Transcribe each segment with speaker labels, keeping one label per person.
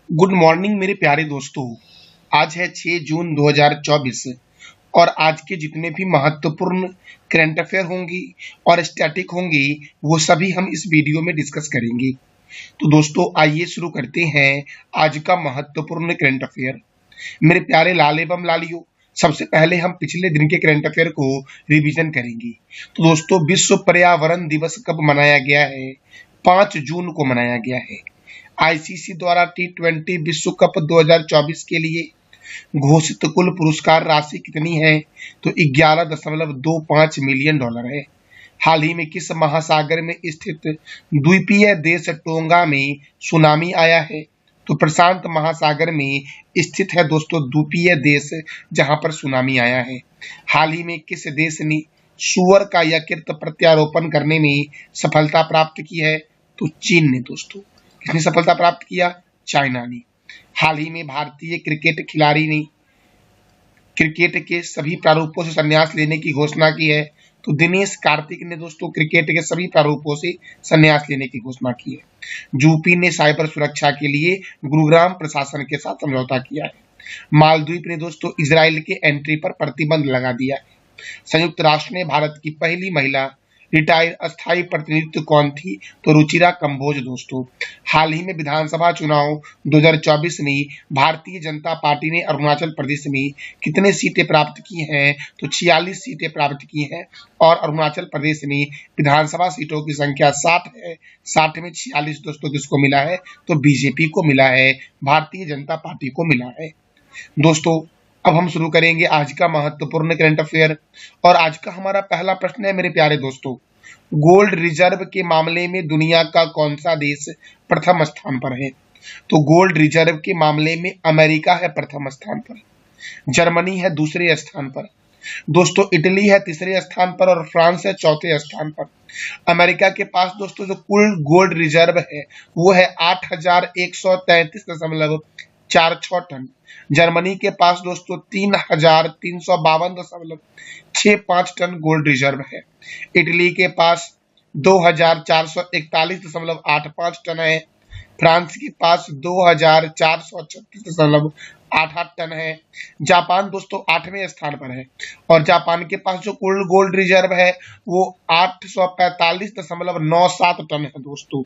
Speaker 1: Good morning मेरे प्यारे दोस्तों। आज है 6 जून 2024 और आज के जितने भी महत्वपूर्ण करंट अफेयर होंगी और स्टैटिक होंगी वो सभी हम इस वीडियो में डिस्कस करेंगे। तो दोस्तों आइए शुरू करते हैं आज का महत्वपूर्ण करंट अफेयर। मेरे प्यारे लाल एवं लालियों, सबसे पहले हम पिछले दिन के करंट अफेयर को रिवीजन करेंगे। तो दोस्तों विश्व पर्यावरण दिवस कब मनाया गया है? 5 जून को मनाया गया है। आईसीसी द्वारा T20 विश्व कप 2024 के लिए घोषित कुल पुरस्कार राशि कितनी है? तो 11.25 मिलियन डॉलर है। हाल ही में किस महासागर में स्थित द्वीपीय देश टोंगा में सुनामी आया है? तो प्रशांत महासागर में स्थित है दोस्तों द्वीपीय देश जहां पर सुनामी आया है। हाल ही में किस देश ने सुअर का यकृत प्रत्यारोपण करने में सफलता प्राप्त की है? तो चीन ने। दोस्तों किसने सफलता प्राप्त किया? चाइना ने। हाल ही में भारतीय क्रिकेट खिलाड़ी ने क्रिकेट के सभी प्रारूपों से संन्यास लेने की घोषणा की है। तो दिनेश कार्तिक ने दोस्तों क्रिकेट के सभी प्रारूपों से संन्यास लेने की घोषणा की है। यूपी ने साइबर सुरक्षा के लिए गुरुग्राम प्रशासन के साथ समझौता किया है। मालदीव ने दोस्तों इजराइल के एंट्री पर प्रतिबंध लगा दिया है। संयुक्त राष्ट्र ने भारत की पहली महिला रिटायर्ड अस्थायी प्रतिनिधित्व कौन थी? तो रुचिरा कंबोज। दोस्तों हाल ही में विधानसभा चुनाव 2024 में भारतीय जनता पार्टी ने अरुणाचल प्रदेश में कितने सीटें प्राप्त की हैं? तो 46 सीटें प्राप्त की हैं और अरुणाचल प्रदेश में विधानसभा सीटों की संख्या 60 है। 60 में 46 दोस्तों किसको मिला है? तो बीजेपी को मिला है, भारतीय जनता पार्टी को मिला है। दोस्तों अब हम शुरू करेंगे आज का महत्वपूर्ण करंट अफेयर और आज का हमारा पहला प्रश्न है मेरे प्यारे दोस्तों, गोल्ड रिजर्व के मामले में दुनिया का कौन सा देश प्रथम स्थान पर है? तो गोल्ड रिजर्व के मामले में अमेरिका है प्रथम स्थान पर, जर्मनी है दूसरे स्थान पर, दोस्तों इटली है तीसरे स्थान पर और फ्रांस है चौथे स्थान पर। अमेरिका के पास दोस्तों जो कुल गोल्ड रिजर्व है वो है 8,133.46 टन। जर्मनी के पास दोस्तों 3,352.65 टन गोल्ड रिजर्व है। इटली के पास 2,441.85 टन है। फ्रांस के पास 2,436.88 टन है। जापान दोस्तों 8वें स्थान पर है और जापान के पास जो कुल गोल्ड रिजर्व है वो 845.97 टन है। दोस्तों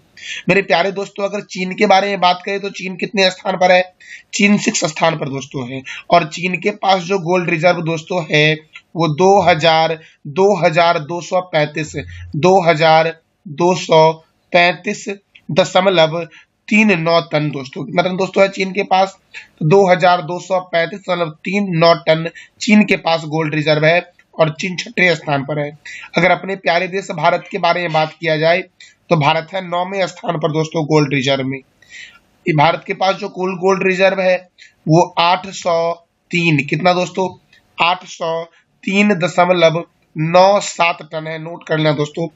Speaker 1: मेरे प्यारे दोस्तों अगर चीन के बारे में बात करें तो चीन कितने स्थान पर है? चीन 6 स्थान पर दोस्तों है और चीन के पास जो गोल्ड रिजर्व दोस्तों है वो 2,235.39 टन दोस्तों मतलब दोस्तों है चीन के पास 2,235.39 टन चीन के पास गोल्ड रिजर्व है और चीन 6ठे स्थान पर है। अगर अपने प्यारे देश भारत के बारे में बात किया जाए तो भारत है 9वें स्थान पर दोस्तों गोल्ड रिजर्व में। भारत के पास जो कुल गोल्ड रिजर्व है वो 803 कितना दोस्तों 803.97 टन है। नोट कर लेना दोस्तों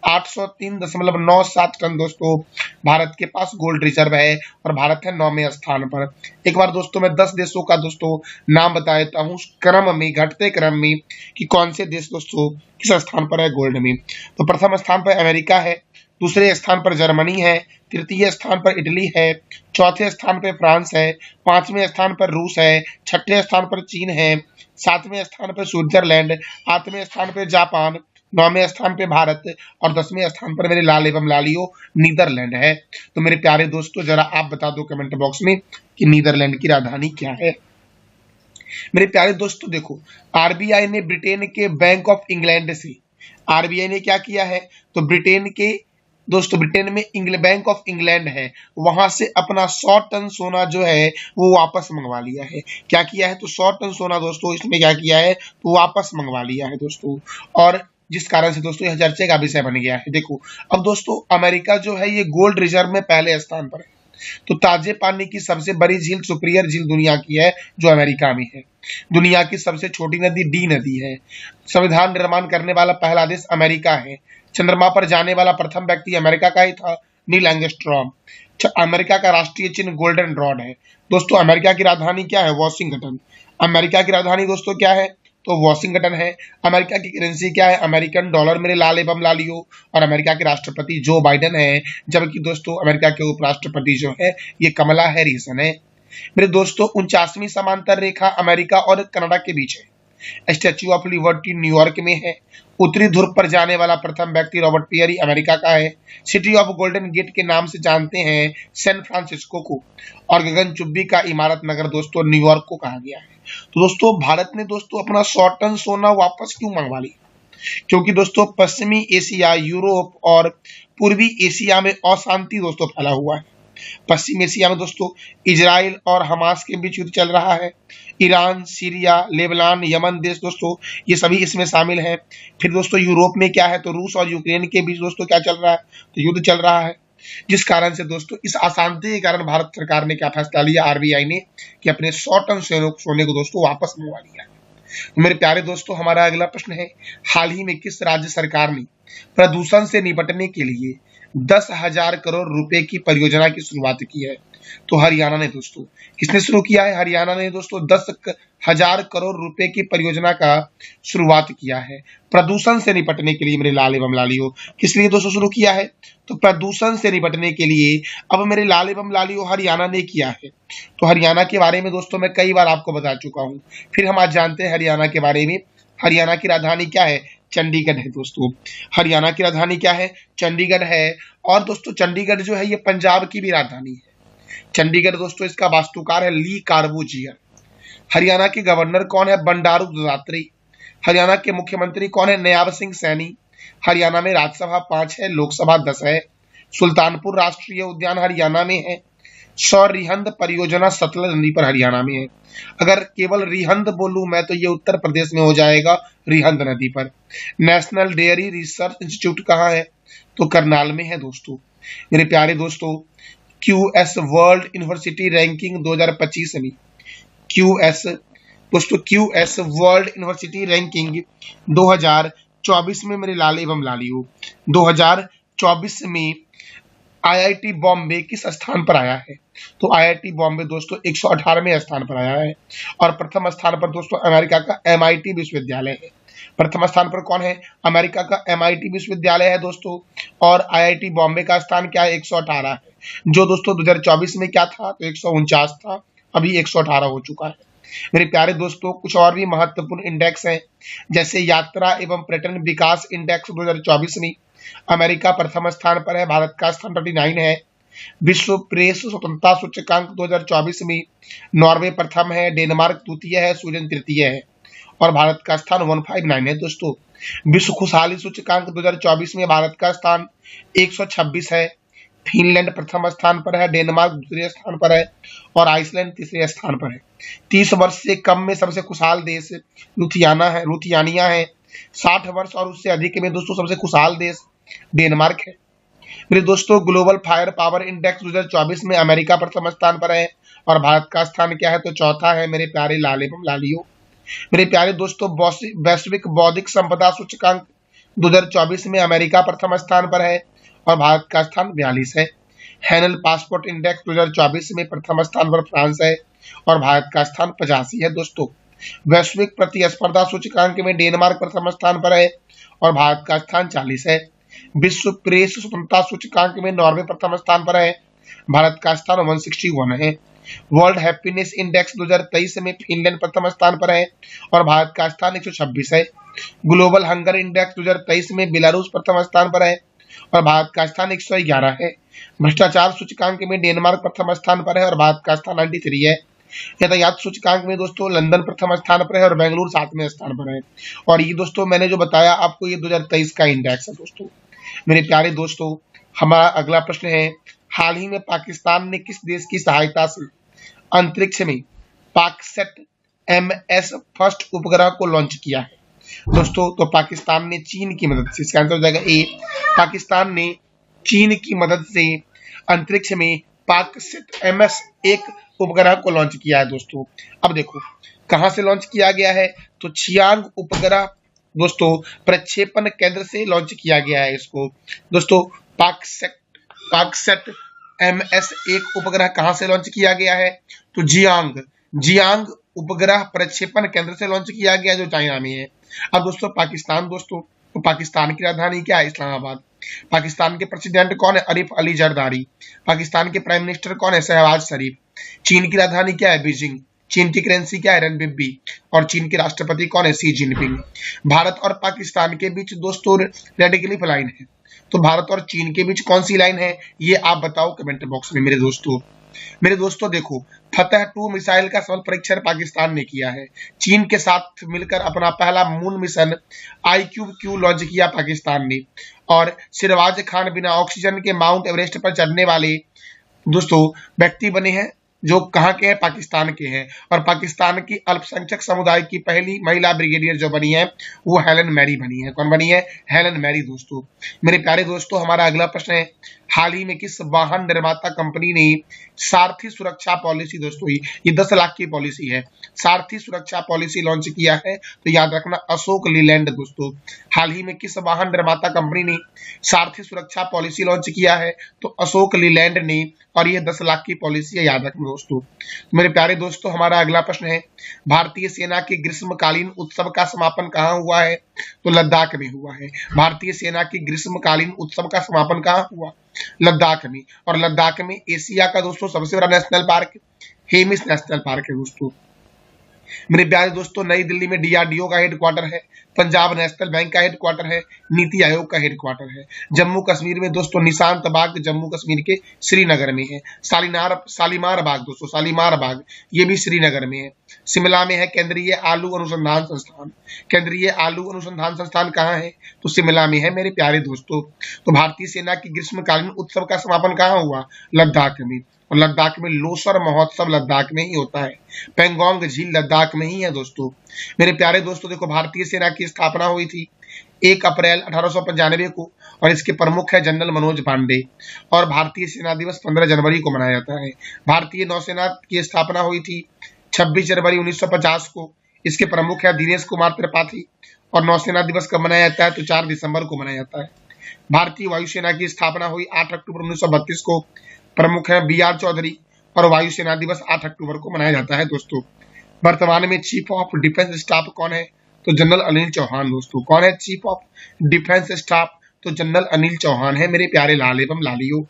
Speaker 1: 803.97 टन दोस्तों भारत के पास गोल्ड रिजर्व है और भारत है 9वें स्थान पर। एक बार दोस्तों मैं 10 देशों का दोस्तों नाम बता देता हूँ क्रम में घटते क्रम में कि कौन से देश दोस्तों किस स्थान पर है गोल्ड में। तो प्रथम स्थान पर अमेरिका है, दूसरे स्थान पर जर्मनी है, तृतीय स्थान पर इटली है, चौथे स्थान पर फ्रांस है, 5वें स्थान पर रूस है, 6ठे स्थान पर चीन है, 7वें स्थान पर स्विट्जरलैंड, 8वें स्थान पर जापान, 9वें स्थान पे भारत और 10वें स्थान पर मेरे लाल एवं लालियों नीदरलैंड है। तो मेरे प्यारे दोस्तों जरा आप बता दो कमेंट बॉक्स में कि नीदरलैंड की राजधानी क्या है। मेरे प्यारे दोस्तों देखो आरबीआई ने ब्रिटेन के बैंक ऑफ इंग्लैंड से आरबीआई ने क्या किया है? तो ब्रिटेन में बैंक ऑफ इंग्लैंड है वहां से अपना 100 टन सोना जो है वो वापस मंगवा लिया है। क्या किया है? तो 100 टन सोना दोस्तों इसमें क्या किया है तो वापस मंगवा लिया है दोस्तों और जिस कारण से दोस्तों यह चर्चे का विषय बन गया है। देखो अब दोस्तों अमेरिका जो है ये गोल्ड रिजर्व में पहले स्थान पर है। तो ताजे पानी की सबसे बड़ी झील सुपीरियर झील दुनिया की है जो अमेरिका में है। दुनिया की सबसे छोटी नदी डी नदी है। संविधान निर्माण करने वाला पहला देश अमेरिका है। चंद्रमा पर जाने वाला प्रथम व्यक्ति अमेरिका का ही था, नील एंगस्ट्रॉम। अमेरिका का राष्ट्रीय चिन्ह गोल्डन रॉड है। दोस्तों अमेरिका की राजधानी क्या है? वॉशिंगटन। अमेरिका की राजधानी दोस्तों क्या है? तो वॉशिंगटन है। अमेरिका की करेंसी क्या है? अमेरिकन डॉलर मेरे लाल एवं लालियो। और अमेरिका के राष्ट्रपति जो बाइडेन है, जबकि दोस्तों अमेरिका के उपराष्ट्रपति जो है ये कमला हैरिस है। मेरे दोस्तों 49वीं समांतर रेखा अमेरिका और कनाडा के बीच है। स्टैच्यू ऑफ लिबर्टी न्यूयॉर्क में है। उत्तरी ध्रुव पर जाने वाला प्रथम व्यक्ति रॉबर्ट पियरी अमेरिका का है। सिटी ऑफ गोल्डन गेट के नाम से जानते हैं सैन फ्रांसिस्को को। और गगनचुंबी का इमारत नगर दोस्तों न्यूयॉर्क को कहा गया है। तो दोस्तों भारत ने दोस्तों अपना 100 टन सोना वापस क्यों मंगवा लिया? क्योंकि दोस्तों पश्चिमी एशिया, यूरोप और पूर्वी एशिया में अशांति दोस्तों फैला हुआ है। पश्चिम एशिया में दोस्तों इजराइल और हमास के बीच युद्ध चल रहा है। ईरान, सीरिया, लेबनान, यमन देश दोस्तों ये सभी इसमें शामिल हैं। फिर दोस्तों यूरोप में क्या है? तो रूस और यूक्रेन के बीच दोस्तों क्या चल रहा है? तो युद्ध चल रहा है। जिस कारण से दोस्तों इस अशांति के कारण भारत सरकार ने क्या फैसला लिया, आरबीआई ने, कि अपने 100 टन सोने को दोस्तों वापस मंगवा लिया। तो मेरे प्यारे दोस्तों हमारा अगला प्रश्न है, हाल ही में किस राज्य सरकार ने प्रदूषण से निपटने के लिए 10,000 करोड़ रुपए की परियोजना की शुरुआत की है? तो हरियाणा ने दोस्तों। किसने शुरू किया है? हरियाणा ने दोस्तों 10,000 करोड़ रुपए की परियोजना का शुरुआत किया है प्रदूषण से निपटने के लिए। मेरे लाल एवं लालियो किस लिए दोस्तों शुरू किया है? तो प्रदूषण से निपटने के लिए। अब मेरे लाल एवं लालियो हरियाणा ने किया है। तो हरियाणा के बारे में दोस्तों मैं कई बार आपको बता चुका हूँ। फिर हम आज जानते हैं हरियाणा के बारे में। हरियाणा की राजधानी क्या है? चंडीगढ़ है दोस्तों। हरियाणा की राजधानी क्या है? चंडीगढ़ है। और दोस्तों चंडीगढ़ जो है ये पंजाब की भी राजधानी है। चंडीगढ़ दोस्तों इसका वास्तुकार है ली कार्बूजियर। हरियाणा के गवर्नर कौन है? बंडारू दत्तात्रेय। हरियाणा के मुख्यमंत्री कौन है? नायब सिंह सैनी। हरियाणा में राज्यसभा 5 है, लोकसभा 10 है। सुल्तानपुर राष्ट्रीय उद्यान हरियाणा में है। सौर रिहंद परियोजना सतलज नदी पर हरियाणा में है। अगर केवल रिहंद बोलूं मैं तो ये उत्तर प्रदेश में हो जाएगा, रिहंद नदी पर। नेशनल डेयरी रिसर्च इंस्टीट्यूट कहाँ है? तो करनाल में है दोस्तों। मेरे प्यारे दोस्तों क्यूएस वर्ल्ड यूनिवर्सिटी रैंकिंग 2025 में क्यूएस वर्ल्ड यूनिवर्सिटी रैंकिंग 2024 में मेरे लाल एवं लालियो 2024 में आईआईटी बॉम्बे किस स्थान पर आया है? तो आईआईटी बॉम्बे दोस्तों 118वें स्थान पर आया है। और प्रथम स्थान पर दोस्तों अमेरिका का एमआईटी विश्वविद्यालय है। प्रथम स्थान पर कौन है? अमेरिका का एमआईटी विश्वविद्यालय है दोस्तों। और आईआईटी बॉम्बे का स्थान क्या है? 118 है। जो दोस्तों 2024 में क्या था? तो 149 था, अभी 118 हो चुका है। मेरे प्यारे दोस्तों कुछ और भी महत्वपूर्ण इंडेक्स हैं, जैसे यात्रा एवं पर्यटन विकास इंडेक्स 2024 में अमेरिका प्रथम स्थान पर है, भारत का स्थान 39 है। विश्व प्रेस स्वतंत्रता सूचकांक 2024 में नॉर्वे प्रथम है, डेनमार्क द्वितीय है, स्वीडन तृतीय है और भारत का स्थान 159 है दोस्तों। विश्व खुशहाली सूचकांक 2024 में भारत का स्थान 126 है। फिनलैंड प्रथम स्थान पर है, डेनमार्क दूसरे स्थान पर है और आइसलैंड तीसरे स्थान पर है। 30 वर्ष से कम में सबसे खुशहाल देश लुथियानिया है। 60 वर्ष और उससे अधिक में दोस्तों सबसे खुशहाल देश डेनमार्क है। मेरे दोस्तों ग्लोबल फायर पावर इंडेक्स 2024 में अमेरिका प्रथम स्थान पर है और भारत का स्थान क्या है? तो चौथा है मेरे प्यारे लाल एवं लालियो। मेरे प्यारे दोस्तों वैश्विक बौद्धिक संपदा सूचकांक 2024 में अमेरिका प्रथम स्थान पर है और भारत का स्थान 42 है। हैनल पासपोर्ट इंडेक्स 2024 में प्रथम स्थान पर फ्रांस है और भारत का स्थान 85 है दोस्तों। वैश्विक प्रतिस्पर्धा सूचकांक में डेनमार्क प्रथम स्थान पर है और भारत का स्थान 40 है। विश्व प्रेस स्वतंत्रता सूचकांक में नॉर्वे प्रथम स्थान पर है, भारत का स्थान 161 है। वर्ल्ड हैप्पीनेस इंडेक्स 2023 में फिनलैंड प्रथम स्थान पर है और भारत का स्थान 126 है। ग्लोबल हंगर इंडेक्स 2023 में बेलारूस प्रथम स्थान पर है और भारत का स्थान 111 है। भ्रष्टाचार सूचकांक में डेनमार्क प्रथम स्थान पर है और भारत का स्थान 93 है। यातायात सूचकांक में दोस्तों लंदन प्रथम स्थान पर है और बेंगलुरु 7वें स्थान पर है। और ये दोस्तों मैंने जो बताया आपको ये 2023 का इंडेक्स है दोस्तों। मेरे प्यारे दोस्तों हमारा अगला प्रश्न है, हाल ही में पाकिस्तान ने किस देश की सहायता से अंतरिक्ष में पाकसेट MS फर्स्ट उपग्रह को लॉन्च किया है? दोस्तों तो पाकिस्तान ने चीन की मदद से, इसका आंसर हो जाएगा ए। पाकिस्तान ने चीन की मदद से अंतरिक्ष में पाकसेट MS एक उपग्रह को लॉन्च किया है दोस्तों। अब देखो कहां से लॉन्च किया गया है? तो छियांग उपग्रह दोस्तों प्रक्षेपण केंद्र से लॉन्च किया गया है इसको दोस्तों। पाकसेट MS एक उपग्रह कहां से लॉन्च किया गया है? तो जियांग उपग्रह प्रक्षेपण केंद्र से लॉन्च किया गया जो चाइना में है। अब दोस्तों पाकिस्तान, दोस्तों तो पाकिस्तान की राजधानी क्या है? इस्लामाबाद। पाकिस्तान के प्रेसिडेंट कौन है? आरिफ अली जरदारी। पाकिस्तान के प्राइम मिनिस्टर कौन है? शहबाज शरीफ। चीन की राजधानी क्या है? बीजिंग। चीन की करेंसी क्या है? रनबिब्बी। और चीन के राष्ट्रपति कौन है? Xi Jinping. भारत और पाकिस्तान के बीच दोस्तों रेड क्लिफ लाइन है, तो भारत और चीन के बीच कौन सी लाइन है ये आप बताओ कमेंट बॉक्स में मेरे दोस्तों। मेरे दोस्तों देखो, फतह 2 मिसाइल का सफल परीक्षण पाकिस्तान ने किया है। चीन के साथ मिलकर अपना पहला मून मिशन IQ-Q लॉन्च किया पाकिस्तान ने। और सिरवाज खान बिना ऑक्सीजन के माउंट एवरेस्ट पर चढ़ने वाले दोस्तों व्यक्ति बने हैं जो कहाँ के हैं? पाकिस्तान के हैं। और पाकिस्तान की अल्पसंख्यक समुदाय की पहली महिला ब्रिगेडियर जो बनी है वो हेलन मैरी बनी है। कौन बनी है? Helen Mary. दोस्तों मेरे प्यारे दोस्तों, हमारा अगला प्रश्न है, हाल ही में किस वाहन निर्माता कंपनी ने सारथी सुरक्षा पॉलिसी, दोस्तों ये 10 लाख की पॉलिसी है, सारथी सुरक्षा पॉलिसी लॉन्च किया है? तो याद रखना अशोक लीलैंड। दोस्तों हाल ही में किस वाहन निर्माता कंपनी ने सारथी सुरक्षा पॉलिसी लॉन्च किया है? तो अशोक लीलैंड ने। और यह 10 लाख की पॉलिसी है, याद रखना दोस्तों। मेरे प्यारे दोस्तों, हमारा अगला प्रश्न है, भारतीय सेना के ग्रीष्मकालीन उत्सव का समापन कहाँ हुआ है? तो लद्दाख में हुआ है। भारतीय सेना की ग्रीष्मकालीन उत्सव का समापन कहाँ हुआ? लद्दाख में। और लद्दाख में एशिया का दोस्तों सबसे बड़ा national park Hemis national park है। दोस्तों मेरे प्यारे दोस्तों, नई दिल्ली में DRDO का हेडक्वार्टर है, पंजाब नेशनल बैंक का हेडक्वार्टर है, नीति आयोग का हेडक्वार्टर है। जम्मू कश्मीर में दोस्तों निशांत बाग जम्मू कश्मीर के श्रीनगर में है। शालीमार बाग, दोस्तों शालीमार बाग ये भी श्रीनगर में है। शिमला में है केंद्रीय आलू अनुसंधान संस्थान। केंद्रीय आलू अनुसंधान संस्थान कहाँ है? तो शिमला में है मेरे प्यारे दोस्तों। तो भारतीय सेना की ग्रीष्मकालीन उत्सव का समापन कहाँ हुआ? लद्दाख में। और लद्दाख में लोसर महोत्सव लद्दाख में ही होता है। पेंगोंग झील लद्दाख में ही है। दोस्तों मेरे प्यारे दोस्तों देखो, भारतीय सेना की स्थापना हुई थी 1 अप्रैल 1895 को और इसके प्रमुख है जनरल मनोज पांडे। और भारतीय सेना दिवस 15 जनवरी को मनाया जाता है। भारतीय नौसेना की स्थापना हुई थी 26 जनवरी 1950 को, इसके प्रमुख है दिनेश कुमार त्रिपाठी। और नौसेना दिवस कब मनाया जाता है? तो 4 दिसंबर को मनाया जाता है। भारतीय वायुसेना की स्थापना हुई 8 अक्टूबर 1932 को, प्रमुख है BR चौधरी। और वायुसेना दिवस 8 अक्टूबर को मनाया जाता है। दोस्तों वर्तमान में चीफ ऑफ डिफेंस स्टाफ कौन है? तो जनरल अनिल चौहान। दोस्तों कौन है चीफ ऑफ डिफेंस स्टाफ? तो जनरल अनिल चौहान है मेरे प्यारे लाल एवं लालियों।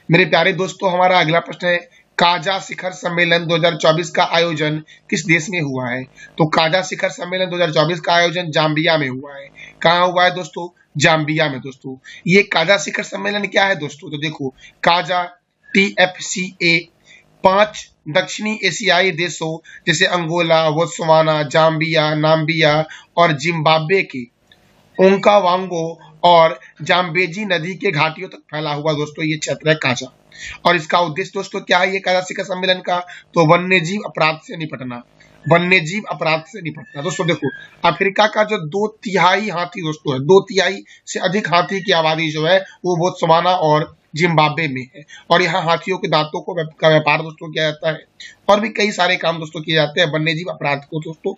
Speaker 1: मेरे प्यारे दोस्तों, हमारा अगला प्रश्न है, काजा शिखर सम्मेलन 2024 का आयोजन किस देश में हुआ है? तो काजा शिखर सम्मेलन 2024 का आयोजन जाम्बिया में हुआ है। कहाँ हुआ है दोस्तों? जाम्बिया में। दोस्तों ये काजा शिखर सम्मेलन क्या है दोस्तों? तो देखो, काजा TFCA 5 दक्षिणी एशियाई देशों जैसे अंगोला, बोत्सवाना, जाम्बिया, नाम्बिया और जिम्बाब्वे के ओंकावांगो और जाम्बेजी नदी के घाटियों तक फैला हुआ दोस्तों ये क्षेत्र है काजा। और इसका उद्देश्य दोस्तों क्या है ये काजा शिखर सम्मेलन का? तो वन्य जीव अपराध से निपटना। वन्य जीव अपराध से निपटना। दोस्तों देखो, अफ्रीका का जो 2/3 हाथी दोस्तों है, 2/3 से अधिक हाथी की आबादी जो है वो बोत्सवाना और जिम्बाब्वे में है। और यहाँ हाथियों के दांतों को का व्यापार दोस्तों किया जाता है। और भी कई सारे काम दोस्तों किए जाते हैं वन्य जीव अपराध को दोस्तों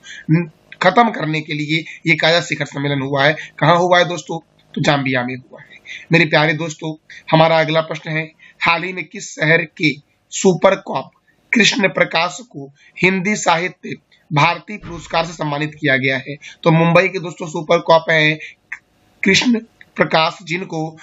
Speaker 1: खत्म करने के लिए। ये काजा शिखर सम्मेलन हुआ है। कहाँ हुआ है दोस्तों? तो जाम्बिया में हुआ है। मेरे प्यारे दोस्तों, हमारा अगला प्रश्न है, हाल ही में किस शहर के सुपर कॉप कृष्ण प्रकाश को हिंदी साहित्य भारती पुरस्कार से सम्मानित किया गया है? तो मुंबई के दोस्तों सुपर कॉप है कृष्ण प्रकाश, जिनको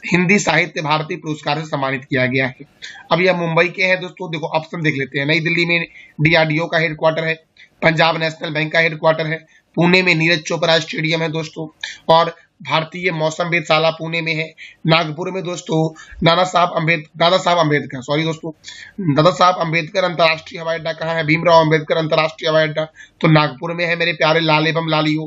Speaker 1: हिंदी साहित्य भारती पुरस्कार से सम्मानित किया गया है। अब यह मुंबई के हैं दोस्तों। देखो ऑप्शन देख लेते हैं। नई दिल्ली में DRDO का हेडक्वार्टर है, पंजाब नेशनल बैंक का हेडक्वार्टर है, पुणे में नीरज चोपड़ा स्टेडियम है दोस्तों, और भारतीय मौसम वेधशाला पुणे में है। नागपुर में दोस्तों दादा साहब अम्बेडकर अंतर्राष्ट्रीय हवाई अड्डा कहाँ है? भीमराव अम्बेडकर अंतर्राष्ट्रीय हवाई अड्डा तो नागपुर में है मेरे प्यारे लाल एवं लालियों।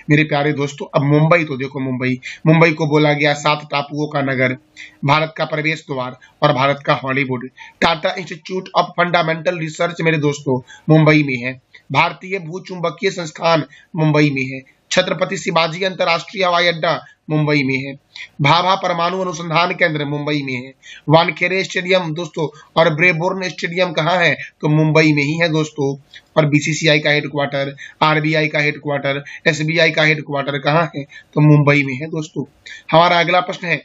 Speaker 1: मेरे प्यारे दोस्तों, अब मुंबई, तो देखो मुंबई को बोला गया 7 टापुओं का नगर, भारत का प्रवेश द्वार और भारत का Hollywood. Tata institute of fundamental research मेरे दोस्तों मुंबई में है। भारतीय भूचुंबकीय संस्थान मुंबई में है। छत्रपति शिवाजी अंतर्राष्ट्रीय हवाई अड्डा मुंबई में है। भाभा परमाणु अनुसंधान केंद्र मुंबई में है। वानखेड़े स्टेडियम दोस्तों और ब्रेबोर्न स्टेडियम कहाँ है? तो मुंबई में ही है दोस्तों। और BCCI का हेडक्वार्टर, RBI का हेडक्वार्टर, SBI का हेडक्वार्टर कहाँ है? तो मुंबई में है दोस्तों। हमारा अगला प्रश्न है,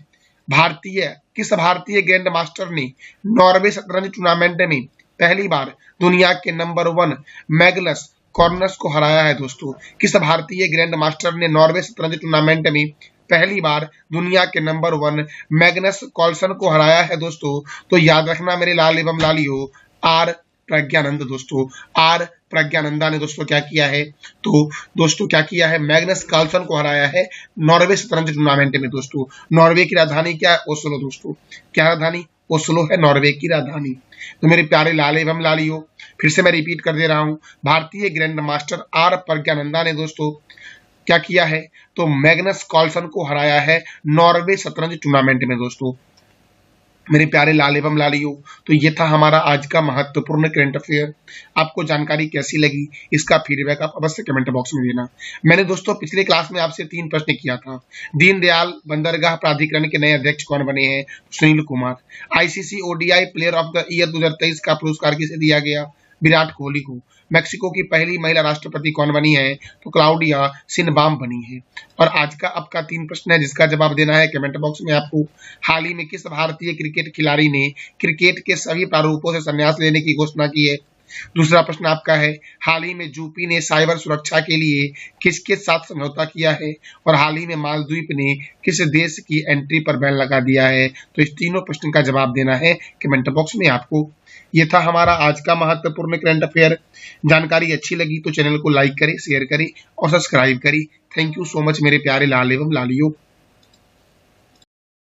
Speaker 1: किस भारतीय ग्रैंड मास्टर ने नॉर्वे शतरंज टूर्नामेंट में पहली बार दुनिया के नंबर 1 मैग्नस कार्लसन को हराया है दोस्तों? किस भारतीय ग्रैंड मास्टर ने नॉर्वे शतरंज टूर्नामेंट में पहली बार दुनिया के नंबर 1 मैग्नस कार्लसन को हराया है दोस्तों? तो याद रखना मेरे लाल एवं लालियो, आर प्रज्ञानंद दोस्तों। आर प्रज्ञानंदा ने दोस्तों क्या किया है? तो दोस्तों क्या किया है? मैग्नस कार्लसन को हराया है नॉर्वे शतरंज टूर्नामेंट में दोस्तों। नॉर्वे की राजधानी क्या है? ओस्लो दोस्तों। क्या राजधानी? ओस्लो है नॉर्वे की राजधानी। तो मेरे प्यारे लाल एवं लालियो, फिर से मैं रिपीट कर दे रहा हूं, भारतीय ग्रैंड मास्टर आर प्रज्ञानंदा ने दोस्तों क्या किया है? तो मैग्नस कार्लसन को हराया है नॉर्वे शतरंज टूर्नामेंट में दोस्तों। मेरे प्यारे लाल एवं लालियो, तो ये था हमारा आज का महत्वपूर्ण करंट अफेयर। आपको जानकारी कैसी लगी, इसका फीडबैक आप अवश्य कमेंट बॉक्स में देना। मैंने दोस्तों पिछले क्लास में आपसे 3 प्रश्न किया था। दीनदयाल बंदरगाह प्राधिकरण के नए अध्यक्ष कौन बने हैं? Sunil Kumar. ICC ODI player of the year 2023 का पुरस्कार किसे दिया गया? विराट कोहली को। मेक्सिको की पहली महिला राष्ट्रपति कौन बनी है? तो क्लाउडिया शिनबाम बनी है। और आज का आपका 3 प्रश्न है जिसका जवाब देना है कमेंट बॉक्स में आपको। हाल ही में किस भारतीय क्रिकेट खिलाड़ी ने क्रिकेट के सभी प्रारूपों से संन्यास लेने की घोषणा की है? दूसरा प्रश्न आपका है, हाल ही में यूपी ने साइबर सुरक्षा के लिए किसके साथ समझौता किया है? और हाल ही में मालदीव ने किस देश की एंट्री पर बैन लगा दिया है? तो इस तीनों प्रश्न का जवाब देना है कमेंट बॉक्स में आपको। ये था हमारा आज का महत्वपूर्ण करंट अफेयर। जानकारी अच्छी लगी तो चैनल को लाइक करें, शेयर करें और सब्सक्राइब करें। थैंक यू सो मच मेरे प्यारे लाल एवं लालियों।